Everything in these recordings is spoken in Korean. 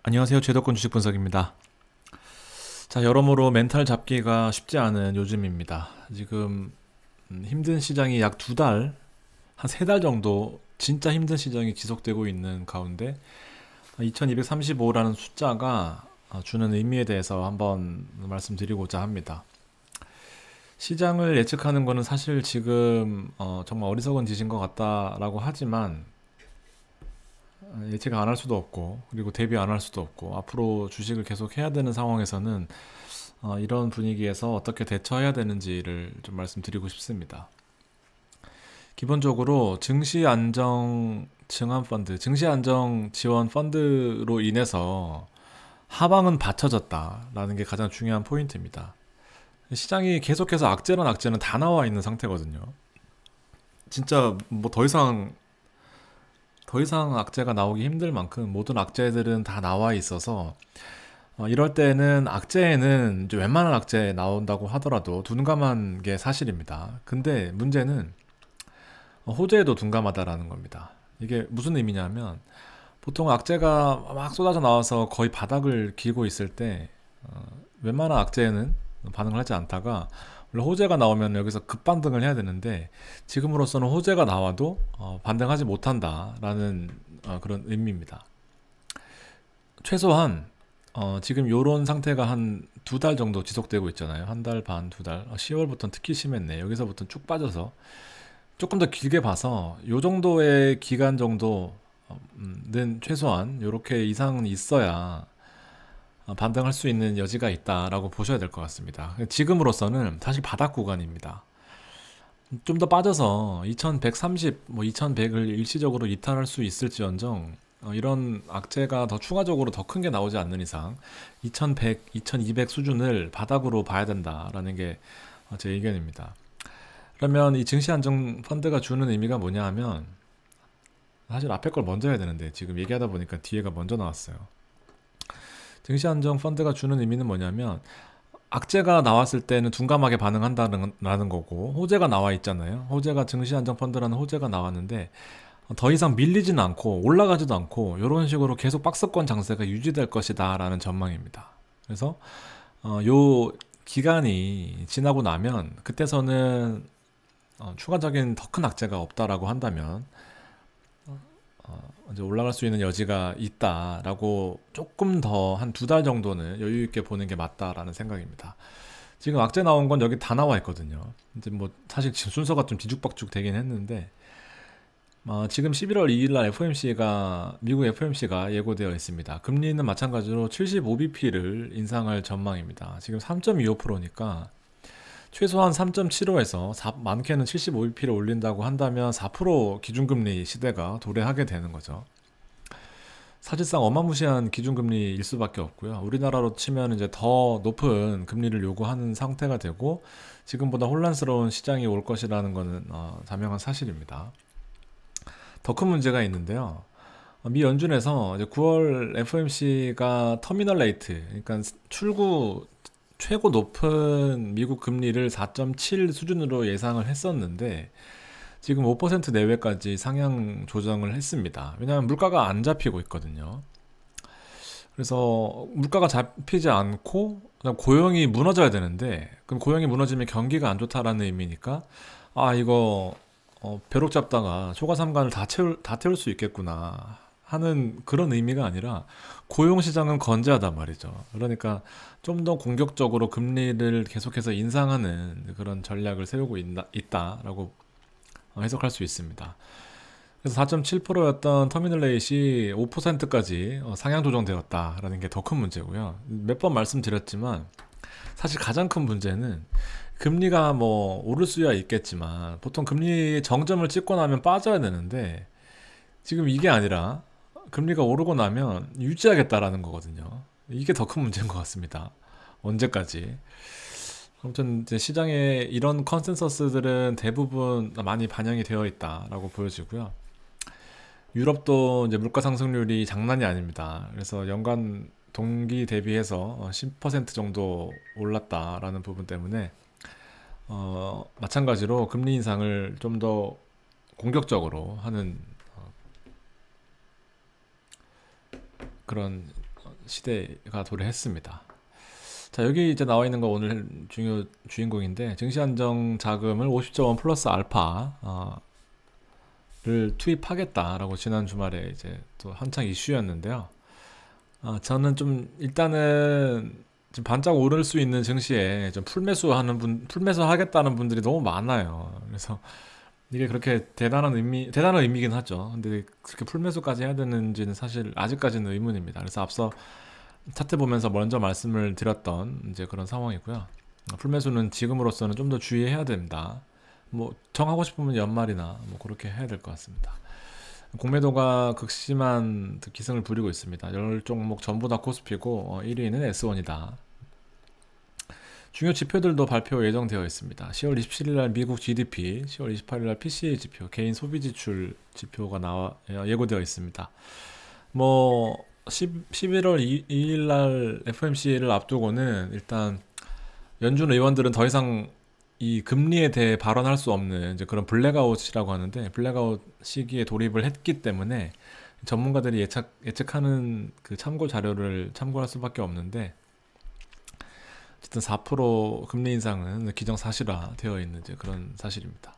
안녕하세요. 최덕권 주식 분석입니다. 자, 여러모로 멘탈 잡기가 쉽지 않은 요즘입니다. 지금 힘든 시장이 약 두 달, 한 세 달 정도 진짜 힘든 시장이 지속되고 있는 가운데 2235라는 숫자가 주는 의미에 대해서 한번 말씀드리고자 합니다. 시장을 예측하는 것은 사실 지금 정말 어리석은 짓인 것 같다라고 하지만 예측 안 할 수도 없고 그리고 대비 안 할 수도 없고 앞으로 주식을 계속 해야 되는 상황에서는 이런 분위기에서 어떻게 대처해야 되는지를 좀 말씀드리고 싶습니다. 기본적으로 증시안정 지원 펀드로 인해서 하방은 받쳐졌다라는 게 가장 중요한 포인트입니다. 시장이 계속해서 악재란 악재는 다 나와 있는 상태거든요. 진짜 뭐 더 이상 악재가 나오기 힘들 만큼 모든 악재들은 다 나와 있어서 이럴 때는 악재에는 이제 웬만한 악재 나온다고 하더라도 둔감한 게 사실입니다. 근데 문제는 호재에도 둔감하다라는 겁니다. 이게 무슨 의미냐면 보통 악재가 막 쏟아져 나와서 거의 바닥을 기고 있을 때 웬만한 악재에는 반응을 하지 않다가 원래 호재가 나오면 여기서 급반등을 해야 되는데 지금으로서는 호재가 나와도 반등하지 못한다라는 그런 의미입니다. 최소한 지금 요런 상태가 한 두 달 정도 지속되고 있잖아요. 한 달 반, 두 달. 10월부터는 특히 심했네. 여기서부터 쭉 빠져서 조금 더 길게 봐서 요 정도의 기간 정도는 최소한 요렇게 이상은 있어야 반등할 수 있는 여지가 있다라고 보셔야 될 것 같습니다. 지금으로서는 사실 바닥 구간입니다. 좀 더 빠져서 2130, 뭐 2100을 일시적으로 이탈할 수 있을지언정 이런 악재가 더 추가적으로 더 큰 게 나오지 않는 이상 2100, 2200 수준을 바닥으로 봐야 된다라는 게 제 의견입니다. 그러면 이 증시 안정 펀드가 주는 의미가 뭐냐 하면 사실 앞에 걸 먼저 해야 되는데 지금 얘기하다 보니까 뒤에가 먼저 나왔어요. 증시 안정 펀드가 주는 의미는 뭐냐면 악재가 나왔을 때는 둔감하게 반응한다는 거고 호재가 나와 있잖아요. 호재가 증시 안정 펀드라는 호재가 나왔는데 더 이상 밀리지는 않고 올라가지도 않고 이런 식으로 계속 박스권 장세가 유지될 것이다 라는 전망입니다. 그래서 요 기간이 지나고 나면 그때서는 추가적인 더 큰 악재가 없다라고 한다면 이제 올라갈 수 있는 여지가 있다라고 조금 더 한 두 달 정도는 여유 있게 보는 게 맞다라는 생각입니다. 지금 악재 나온 건 여기 다 나와 있거든요. 이제 뭐 사실 지금 순서가 좀 뒤죽박죽 되긴 했는데 지금 11월 2일 날 미국 FOMC가 예고되어 있습니다. 금리는 마찬가지로 75bp를 인상할 전망입니다. 지금 3.25%니까 최소한 3.75에서 많게는 75bp를 올린다고 한다면 4% 기준금리 시대가 도래하게 되는 거죠. 사실상 어마무시한 기준금리일 수밖에 없고요. 우리나라로 치면 이제 더 높은 금리를 요구하는 상태가 되고 지금보다 혼란스러운 시장이 올 것이라는 것은 자명한 사실입니다. 더 큰 문제가 있는데요. 미 연준에서 이제 9월 FOMC가 터미널 레이트, 그러니까 출구 최고 높은 미국 금리를 4.7 수준으로 예상을 했었는데 지금 5% 내외까지 상향 조정을 했습니다. 왜냐하면 물가가 안 잡히고 있거든요. 그래서 물가가 잡히지 않고 그다음 고용이 무너져야 되는데 그럼 고용이 무너지면 경기가 안 좋다라는 의미니까 이거 벼룩 잡다가 초과삼간을 다 태울 수 있겠구나 하는 그런 의미가 아니라 고용시장은 건재하단 말이죠. 그러니까 좀 더 공격적으로 금리를 계속해서 인상하는 그런 전략을 세우고 있다라고 해석할 수 있습니다. 그래서 4.7%였던 터미널 레이트이 5%까지 상향 조정되었다라는 게 더 큰 문제고요. 몇 번 말씀드렸지만 사실 가장 큰 문제는 금리가 뭐 오를 수야 있겠지만 보통 금리 정점을 찍고 나면 빠져야 되는데 지금 이게 아니라 금리가 오르고 나면 유지하겠다라는 거거든요. 이게 더 큰 문제인 것 같습니다. 언제까지? 아무튼 이제 시장에 이런 컨센서스들은 대부분 많이 반영이 되어 있다라고 보여지고요. 유럽도 이제 물가 상승률이 장난이 아닙니다. 그래서 연간 동기 대비해서 10% 정도 올랐다라는 부분 때문에 마찬가지로 금리 인상을 좀 더 공격적으로 하는 그런 시대가 도래했습니다. 자, 여기 이제 나와 있는 거 오늘 중요 주인공인데, 증시 안정 자금을 50.1 플러스 알파를 투입하겠다라고 지난 주말에 이제 또 한창 이슈였는데요. 저는 좀 일단은 지금 반짝 오를 수 있는 증시에 좀 풀매수 하겠다는 분들이 너무 많아요. 그래서 이게 그렇게 대단한 의미긴 하죠. 근데 그렇게 풀매수까지 해야 되는지는 사실 아직까지는 의문입니다. 그래서 앞서 차트 보면서 먼저 말씀을 드렸던 이제 그런 상황이고요. 풀매수는 지금으로서는 좀 더 주의해야 됩니다. 뭐 정하고 싶으면 연말이나 뭐 그렇게 해야 될 것 같습니다. 공매도가 극심한 기승을 부리고 있습니다. 10종목 전부 다 코스피고 1위는 S1이다. 중요 지표들도 발표 예정되어 있습니다. 10월 27일 날 미국 GDP, 10월 28일 날 PCE 지표, 개인 소비 지출 지표가 예고되어 있습니다. 뭐 11월 2일 날 FOMC를 앞두고는 일단 연준 의원들은 더 이상 이 금리에 대해 발언할 수 없는 이제 그런 블랙아웃이라고 하는데, 블랙아웃 시기에 돌입을 했기 때문에 전문가들이 예측하는 그 참고 자료를 참고할 수밖에 없는데, 어쨌든 4% 금리 인상은 기정사실화 되어 있는 이제 그런 사실입니다.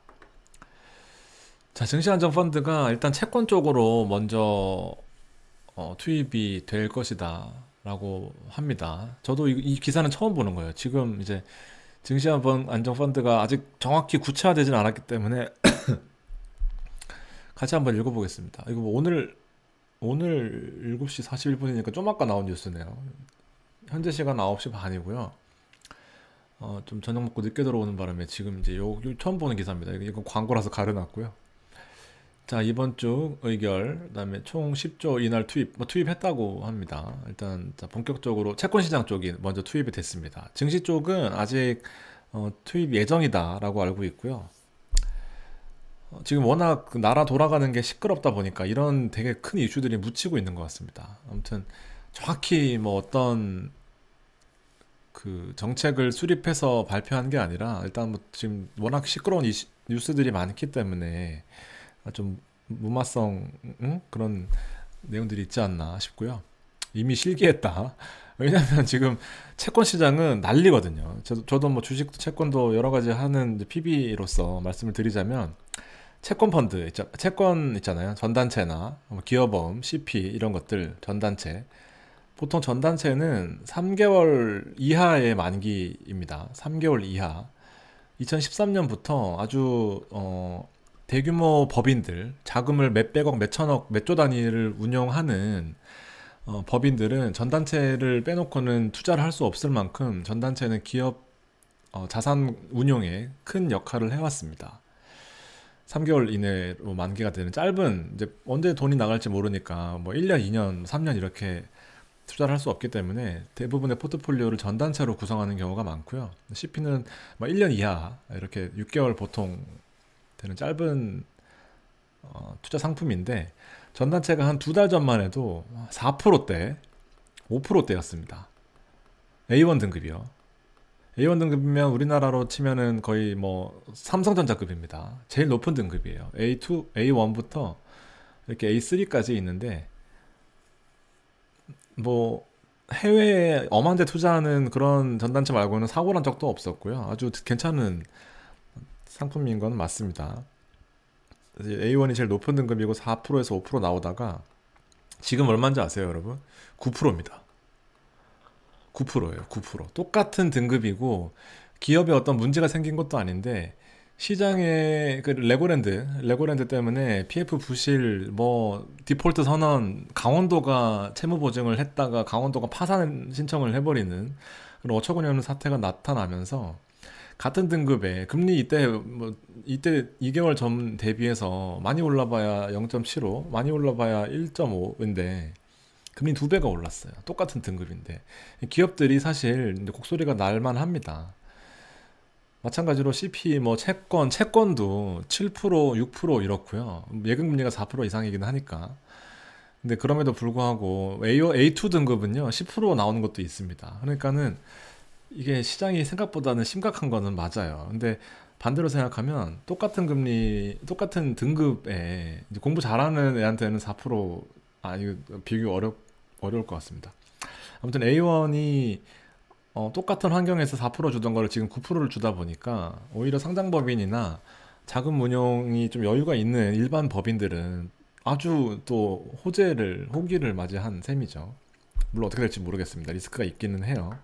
자, 증시안정펀드가 일단 채권 쪽으로 먼저 투입이 될 것이다 라고 합니다. 저도 이 기사는 처음 보는 거예요. 지금 이제 증시안정펀드가 아직 정확히 구체화되진 않았기 때문에 같이 한번 읽어보겠습니다. 이거 뭐 오늘 7시 41분이니까 좀 아까 나온 뉴스네요. 현재 시간 9시 반이고요. 좀 저녁 먹고 늦게 들어오는 바람에 지금 이제 요 처음 보는 기사입니다. 이건 광고라서 가려놨고요. 자, 이번 주 의결, 그다음에 총 10조 이날 투입했다고 합니다. 일단 자, 본격적으로 채권 시장 쪽이 먼저 투입이 됐습니다. 증시 쪽은 아직 투입 예정이다라고 알고 있고요. 지금 워낙 그 나라 돌아가는 게 시끄럽다 보니까 이런 되게 큰 이슈들이 묻히고 있는 것 같습니다. 아무튼 정확히 뭐 어떤 그 정책을 수립해서 발표한 게 아니라, 일단 뭐 지금 워낙 시끄러운 뉴스들이 많기 때문에 좀 무마성 그런 내용들이 있지 않나 싶고요. 이미 실기했다. 왜냐하면 지금 채권 시장은 난리거든요. 저도 뭐 주식도 채권도 여러 가지 하는 PB로서 말씀을 드리자면, 채권 있잖아요. 전단체나 뭐 기업보험, CP 이런 것들 전단체. 보통 전단체는 3개월 이하의 만기입니다. 3개월 이하. 2013년부터 아주 대규모 법인들, 자금을 몇백억, 몇천억, 몇 조 단위를 운용하는 법인들은 전단체를 빼놓고는 투자를 할 수 없을 만큼 전단체는 기업 자산 운용에 큰 역할을 해왔습니다. 3개월 이내로 만기가 되는 짧은, 이제 언제 돈이 나갈지 모르니까 뭐 1년, 2년, 3년 이렇게 투자를 할 수 없기 때문에 대부분의 포트폴리오를 전단체로 구성하는 경우가 많고요. CP는 뭐 1년 이하, 이렇게 6개월 보통 되는 짧은 투자 상품인데, 전단체가 한 2달 전만 해도 4%대, 5%대였습니다. A1 등급이요. A1 등급이면 우리나라로 치면은 거의 뭐 삼성전자급입니다. 제일 높은 등급이에요. A2, A1부터 이렇게 A3까지 있는데, 뭐 해외에 엄한 데 투자하는 그런 전단체 말고는 사고 난 적도 없었고요. 아주 괜찮은 상품인 건 맞습니다. A1이 제일 높은 등급이고 4%에서 5% 나오다가 지금 얼마인지 아세요, 여러분? 9%입니다. 9%예요. 9%. 똑같은 등급이고 기업에 어떤 문제가 생긴 것도 아닌데, 시장에 그 레고랜드 때문에 PF 부실, 뭐 디폴트 선언, 강원도가 채무 보증을 했다가 강원도가 파산 신청을 해버리는 그런 어처구니 없는 사태가 나타나면서, 같은 등급에 금리 이때 2개월 전 대비해서 많이 올라봐야 0.75, 많이 올라봐야 1.5인데 금리 2배가 올랐어요. 똑같은 등급인데 기업들이 사실 곡소리가 날만 합니다. 마찬가지로 CP, 뭐 채권도 7%, 6% 이렇고요. 예금금리가 4% 이상이긴 하니까. 근데 그럼에도 불구하고 A2 등급은요 10% 나오는 것도 있습니다. 그러니까는 이게 시장이 생각보다는 심각한 거는 맞아요. 근데 반대로 생각하면 똑같은 똑같은 등급에 이제 공부 잘하는 애한테는 4%, 이거 비교 어려울 것 같습니다. 아무튼 A1이 똑같은 환경에서 4% 주던 거를 지금 9%를 주다 보니까 오히려 상장법인이나 자금 운용이 좀 여유가 있는 일반 법인들은 아주 또 호기를 맞이한 셈이죠. 물론 어떻게 될지 모르겠습니다. 리스크가 있기는 해요.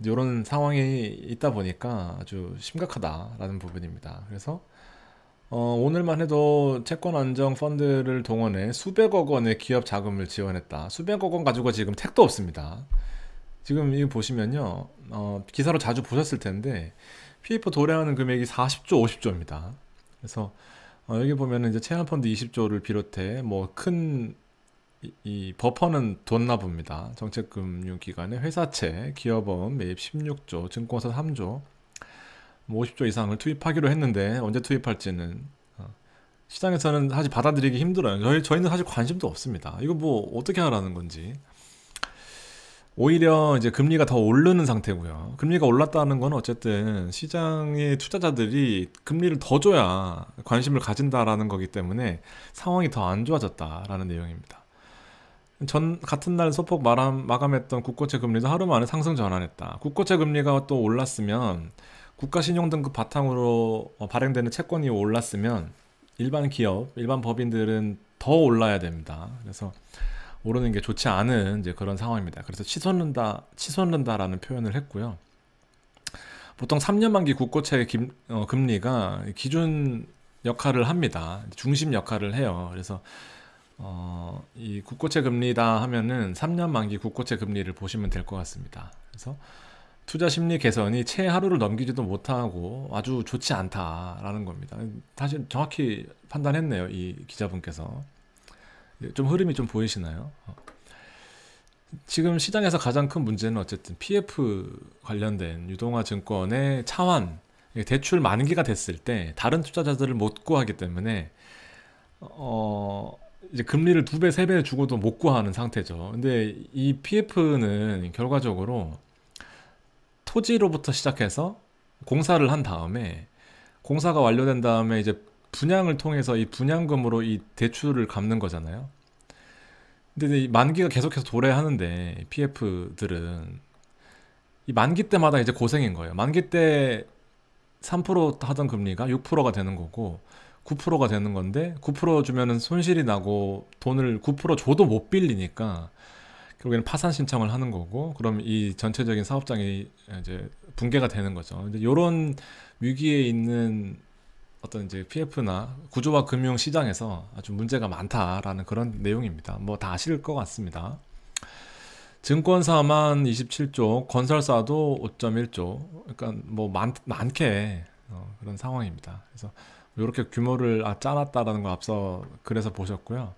이런 상황이 있다 보니까 아주 심각하다라는 부분입니다. 그래서 오늘만 해도 채권 안정 펀드를 동원해 수백억 원의 기업 자금을 지원했다. 수백억 원 가지고 지금 택도 없습니다. 지금 이거 보시면요, 기사로 자주 보셨을 텐데 PF 도래하는 금액이 40조, 50조입니다. 그래서 여기 보면은 이제 체험펀드 20조를 비롯해 뭐 큰 이 버퍼는 뒀나 봅니다. 정책금융기관의 회사채, 기업원 매입 16조, 증권사 3조, 뭐 50조 이상을 투입하기로 했는데 언제 투입할지는 시장에서는 사실 받아들이기 힘들어요. 저희는 사실 관심도 없습니다. 이거 뭐 어떻게 하라는 건지. 오히려 이제 금리가 더 오르는 상태고요. 금리가 올랐다는 건 어쨌든 시장의 투자자들이 금리를 더 줘야 관심을 가진다라는 거기 때문에 상황이 더 안 좋아졌다라는 내용입니다. 같은 날 소폭 마감했던 국고채 금리도 하루 만에 상승 전환했다. 국고채 금리가 또 올랐으면 국가 신용등급 바탕으로 발행되는 채권이 올랐으면 일반 기업, 일반 법인들은 더 올라야 됩니다. 그래서 오르는 게 좋지 않은 이제 그런 상황입니다. 그래서 치솟는다라는 표현을 했고요. 보통 3년 만기 국고채 금리가 기준 역할을 합니다. 중심 역할을 해요. 그래서 이 국고채 금리다 하면은 3년 만기 국고채 금리를 보시면 될 것 같습니다. 그래서 투자 심리 개선이 채 하루를 넘기지도 못하고 아주 좋지 않다라는 겁니다. 사실 정확히 판단했네요, 이 기자분께서. 좀 흐름이 좀 보이시나요? 지금 시장에서 가장 큰 문제는 어쨌든 PF 관련된 유동화 증권의 차환, 대출 만기가 됐을 때 다른 투자자들을 못 구하기 때문에 이제 금리를 2배, 3배 주고도 못 구하는 상태죠. 근데 이 PF는 결과적으로 토지로부터 시작해서 공사를 한 다음에 공사가 완료된 다음에 이제 분양을 통해서 이 분양금으로 이 대출을 갚는 거잖아요. 근데 이 만기가 계속해서 도래하는데 PF들은 이 만기 때마다 이제 고생인 거예요. 만기 때 3% 하던 금리가 6%가 되는 거고 9%가 되는 건데 9% 주면은 손실이 나고 돈을 9% 줘도 못 빌리니까 결국에는 파산 신청을 하는 거고, 그럼 이 전체적인 사업장이 이제 붕괴가 되는 거죠. 이제 이런 위기에 있는 어떤 이제 PF나 구조화 금융 시장에서 아주 문제가 많다라는 그런 내용입니다. 뭐 다 아실 것 같습니다. 증권사만 27조, 건설사도 5.1조, 그러니까 뭐 많게 그런 상황입니다. 그래서 이렇게 규모를 짜놨다라는 거 앞서 그래서 보셨고요.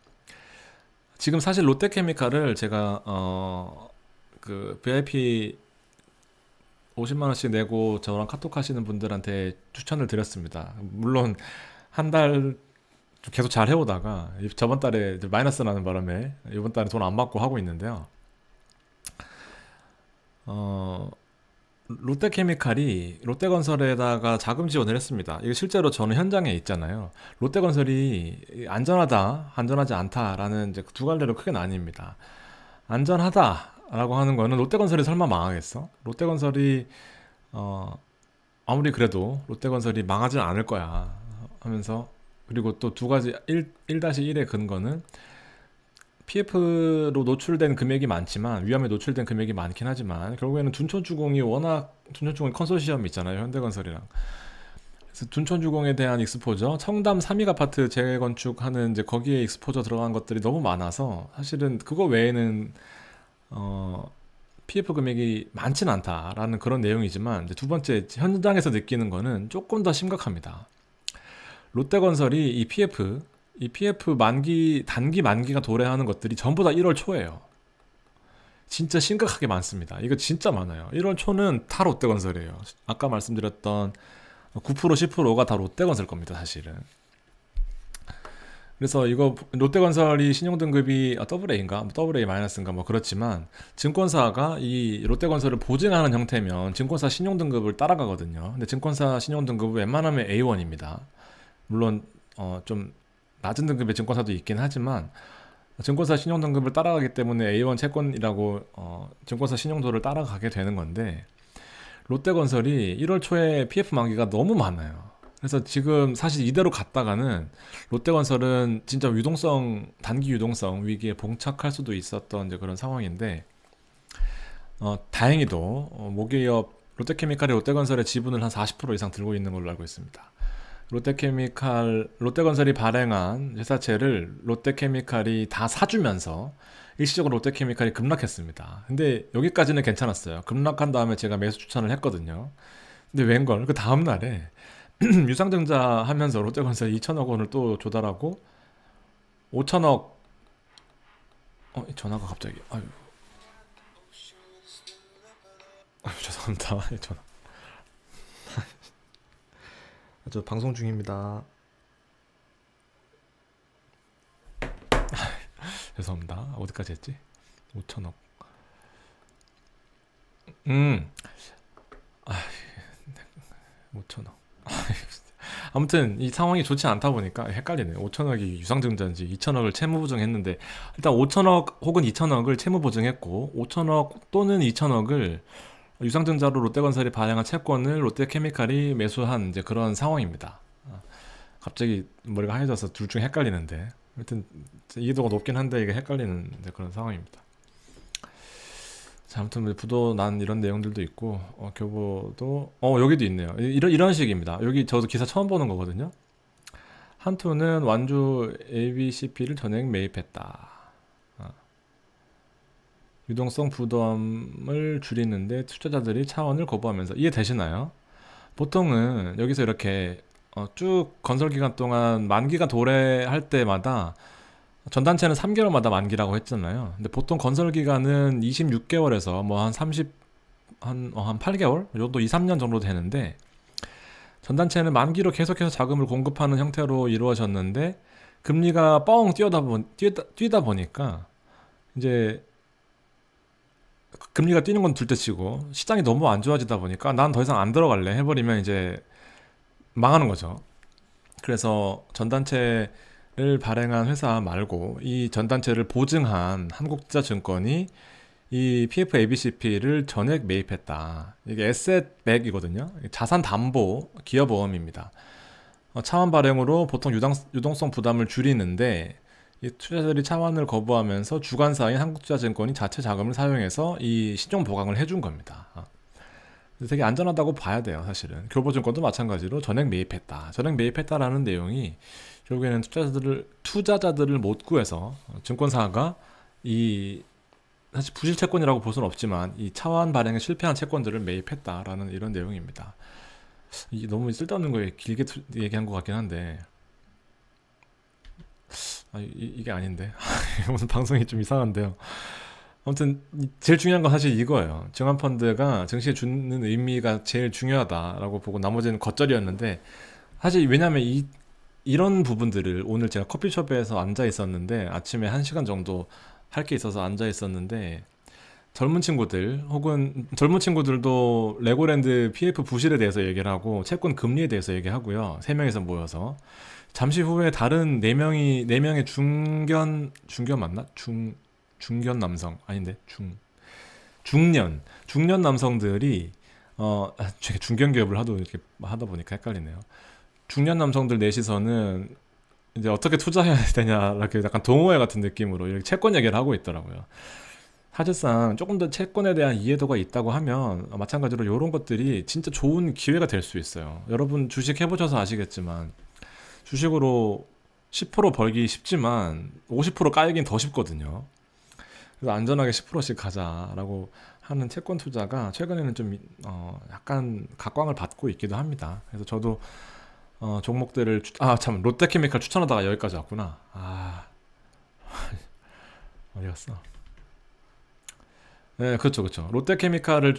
지금 사실 롯데케미칼을 제가 그 VIP 50만 원씩 내고 저랑 카톡 하시는 분들한테 추천을 드렸습니다. 물론 한 달 계속 잘 해오다가 저번 달에 마이너스 나는 바람에 이번 달에 돈 안 받고 하고 있는데요. 롯데케미칼이 롯데건설에다가 자금 지원을 했습니다. 이거 실제로 저는 현장에 있잖아요. 롯데건설이 안전하다, 안전하지 않다라는 이제 두 갈래로 크게 나뉩니다. 안전하다라고 하는 거는 롯데건설이 설마 망하겠어? 롯데건설이 아무리 그래도 롯데건설이 망하진 않을 거야 하면서, 그리고 또 두 가지 1-1의 근거는 PF로 노출된 금액이 많지만, 위험에 노출된 금액이 많긴 하지만 결국에는 둔촌주공이 워낙, 둔촌주공 컨소시엄이 있잖아요, 현대건설이랑. 그래서 둔촌주공에 대한 익스포저, 청담 삼익 아파트 재건축하는 이제 거기에 익스포저 들어간 것들이 너무 많아서 사실은 그거 외에는 PF 금액이 많진 않다라는 그런 내용이지만, 이제 두 번째 현장에서 느끼는 거는 조금 더 심각합니다. 롯데건설이 이 PF 단기 만기가 도래하는 것들이 전부 다 1월 초예요. 진짜 심각하게 많습니다. 이거 진짜 많아요. 1월 초는 다 롯데건설이에요. 아까 말씀드렸던 9% 10%가 다 롯데건설 겁니다, 사실은. 그래서 이거 롯데건설이 신용등급이 AA 인가 AA-인가 뭐 그렇지만, 증권사가 이 롯데건설을 보증하는 형태면 증권사 신용등급을 따라가거든요. 근데 증권사 신용등급은 웬만하면 A1입니다. 물론 좀 낮은 등급의 증권사도 있긴 하지만 증권사 신용등급을 따라가기 때문에 A1 채권이라고 증권사 신용도를 따라가게 되는 건데, 롯데건설이 1월 초에 PF 만기가 너무 많아요. 그래서 지금 사실 이대로 갔다가는 롯데건설은 진짜 단기 유동성 위기에 봉착할 수도 있었던 이제 그런 상황인데, 다행히도 모기업 롯데케미칼이 롯데건설의 지분을 한 40% 이상 들고 있는 걸로 알고 있습니다. 롯데건설이 발행한 회사채를 롯데케미칼이 다 사주면서 일시적으로 롯데케미칼이 급락했습니다. 근데 여기까지는 괜찮았어요. 급락한 다음에 제가 매수 추천을 했거든요. 근데 웬걸 그 다음날에 유상증자 하면서 롯데건설 2천억 원을 또 조달하고 5천억 이 전화가 갑자기 죄송합니다. 전화. 저 방송 중입니다. 죄송합니다. 어디까지 했지? 5천억. 아, 5천억. 아무튼 이 상황이 좋지 않다 보니까 헷갈리네요. 5천억이 유상증자인지 2천억을 채무보증했는데, 일단 5천억 혹은 2천억을 채무보증했고 5천억 또는 2천억을 유상증자로 롯데건설이 발행한 채권을 롯데케미칼이 매수한 이제 그런 상황입니다. 갑자기 머리가 하얘져서 둘 중에 헷갈리는데, 하여튼 이해도가 높긴 한데 이게 헷갈리는 이제 그런 상황입니다. 자, 아무튼 부도 난 이런 내용들도 있고, 교보도 여기도 있네요. 이런 식입니다. 여기 저도 기사 처음 보는 거거든요. 한투는 완주 ABCP를 전액 매입했다. 유동성 부담을 줄이는데 투자자들이 차원을 거부하면서. 이해되시나요? 보통은 여기서 이렇게 쭉 건설 기간 동안 만기가 도래할 때마다, 전단체는 3개월마다 만기라고 했잖아요. 근데 보통 건설 기간은 26개월에서 뭐 한 8개월 이 정도, 2, 3년 정도 되는데, 전단체는 만기로 계속해서 자금을 공급하는 형태로 이루어졌는데, 금리가 뻥 뛰다 보니까 이제 금리가 뛰는 건 둘째치고 시장이 너무 안 좋아지다 보니까 난 더 이상 안 들어갈래 해버리면 이제 망하는 거죠. 그래서 전단체를 발행한 회사 말고 이 전단체를 보증한 한국투자증권이 이 PF ABCP를 전액 매입했다. 이게 에셋백이거든요. 자산 담보 기여보험입니다. 차원 발행으로 보통 유동성 부담을 줄이는데, 이 투자자들이 차환을 거부하면서 주관사인 한국투자증권이 자체 자금을 사용해서 이 신용 보강을 해준 겁니다. 되게 안전하다고 봐야 돼요, 사실은. 교보증권도 마찬가지로 전액 매입했다. 전액 매입했다라는 내용이 결국에는 투자자들을 못 구해서 증권사가 사실 부실 채권이라고 볼 수는 없지만 이 차환 발행에 실패한 채권들을 매입했다라는 이런 내용입니다. 너무 쓸데없는 거에 길게 얘기한 것 같긴 한데, 이게 아닌데 오늘 방송이 좀 이상한데요. 아무튼 제일 중요한 건 사실 이거예요. 증권펀드가 증시에 주는 의미가 제일 중요하다라고 보고 나머지는 겉절이었는데, 사실 왜냐하면 이런 부분들을 오늘 제가 커피숍에서 앉아 있었는데, 아침에 1시간 정도 할 게 있어서 앉아 있었는데, 젊은 친구들도 레고랜드 PF 부실에 대해서 얘기를 하고 채권 금리에 대해서 얘기하고요. 3명이서 모여서 잠시 후에 다른 4명의 중견 맞나? 중견 남성 아닌데 중년 남성들이 제가 중견 기업을 하도 이렇게 하다 보니까 헷갈리네요. 중년 남성들 넷이서는 이제 어떻게 투자해야 되냐, 이렇게 약간 동호회 같은 느낌으로 이렇게 채권 얘기를 하고 있더라고요. 사실상 조금 더 채권에 대한 이해도가 있다고 하면 마찬가지로 이런 것들이 진짜 좋은 기회가 될 수 있어요. 여러분 주식 해보셔서 아시겠지만 주식으로 10% 벌기 쉽지만 50% 까이긴 더 쉽거든요. 그래서 안전하게 10%씩 가자라고 하는 채권 투자가 최근에는 좀 약간 각광을 받고 있기도 합니다. 그래서 저도 종목들을 참, 롯데케미칼 추천하다가 여기까지 왔구나. 어디 갔어? 네, 그렇죠. 롯데케미칼을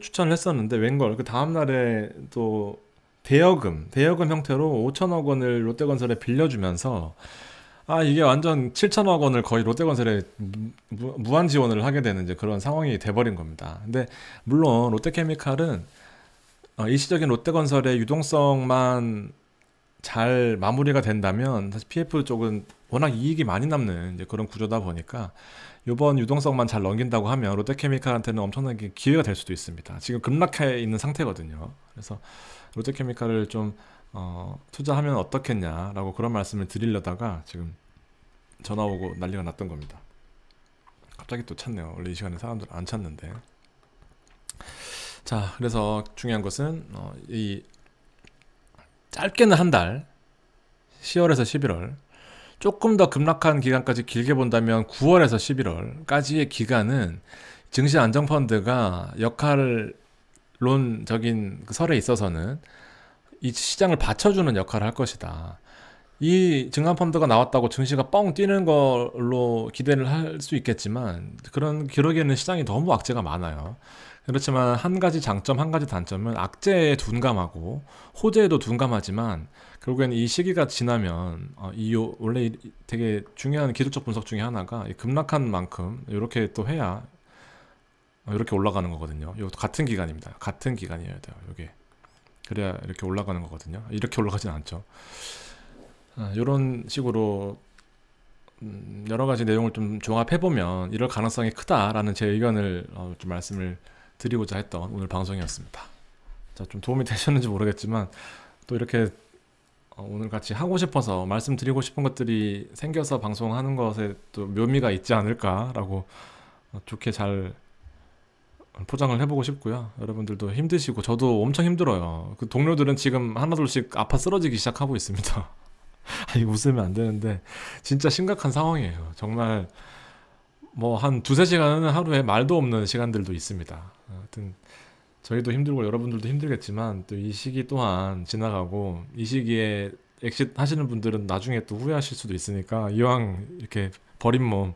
추천을 했었는데 웬걸 그 다음날에 또 대여금 형태로 5천억 원을 롯데건설에 빌려주면서, 이게 완전 7천억 원을 거의 롯데건설에 무한 지원을 하게 되는 이제 그런 상황이 돼버린 겁니다. 근데 물론 롯데케미칼은 일시적인 롯데건설의 유동성만 잘 마무리가 된다면 사실 PF 쪽은 워낙 이익이 많이 남는 이제 그런 구조다 보니까 이번 유동성만 잘 넘긴다고 하면 롯데케미칼한테는 엄청나게 기회가 될 수도 있습니다. 지금 급락해 있는 상태거든요. 그래서 롯데케미칼을 좀 투자하면 어떻겠냐라고 그런 말씀을 드리려다가 지금 전화 오고 난리가 났던 겁니다. 갑자기 또 찾네요. 원래 이 시간에 사람들 안 찾는데. 자, 그래서 중요한 것은 이 짧게는 한 달, 10월에서 11월, 조금 더 급락한 기간까지 길게 본다면 9월에서 11월까지의 기간은 증시안정펀드가 역할론적인 그 설에 있어서는 이 시장을 받쳐주는 역할을 할 것이다. 이 증권펀드가 나왔다고 증시가 뻥 뛰는 걸로 기대를 할 수 있겠지만 그러기에는 시장이 너무 악재가 많아요. 그렇지만 한 가지 장점, 한 가지 단점은 악재에 둔감하고 호재에도 둔감하지만 결국에는 이 시기가 지나면 원래 되게 중요한 기술적 분석 중에 하나가 급락한 만큼 이렇게 또 해야 이렇게 올라가는 거거든요. 이것도 같은 기간입니다. 같은 기간이어야 돼요. 이게 그래야 이렇게 올라가는 거거든요. 이렇게 올라가진 않죠. 이런 식으로 여러 가지 내용을 좀 종합해 보면 이럴 가능성이 크다라는 제 의견을 좀 말씀을 드리고자 했던 오늘 방송이었습니다. 자, 좀 도움이 되셨는지 모르겠지만 또 이렇게 오늘 같이 하고 싶어서 말씀드리고 싶은 것들이 생겨서 방송하는 것에 또 묘미가 있지 않을까라고 좋게 잘 포장을 해보고 싶고요. 여러분들도 힘드시고 저도 엄청 힘들어요. 그 동료들은 지금 하나둘씩 아파 쓰러지기 시작하고 있습니다. 아니, 웃으면 안 되는데 진짜 심각한 상황이에요. 정말 뭐 한 두세 시간은 하루에 말도 없는 시간들도 있습니다. 하여튼 저희도 힘들고 여러분들도 힘들겠지만 또 이 시기 또한 지나가고 이 시기에 엑싯 하시는 분들은 나중에 또 후회하실 수도 있으니까 이왕 이렇게 버린 몸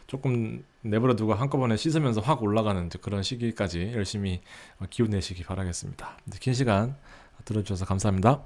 조금 내버려 두고 한꺼번에 씻으면서 확 올라가는 그런 시기까지 열심히 기운 내시기 바라겠습니다. 긴 시간 들어주셔서 감사합니다.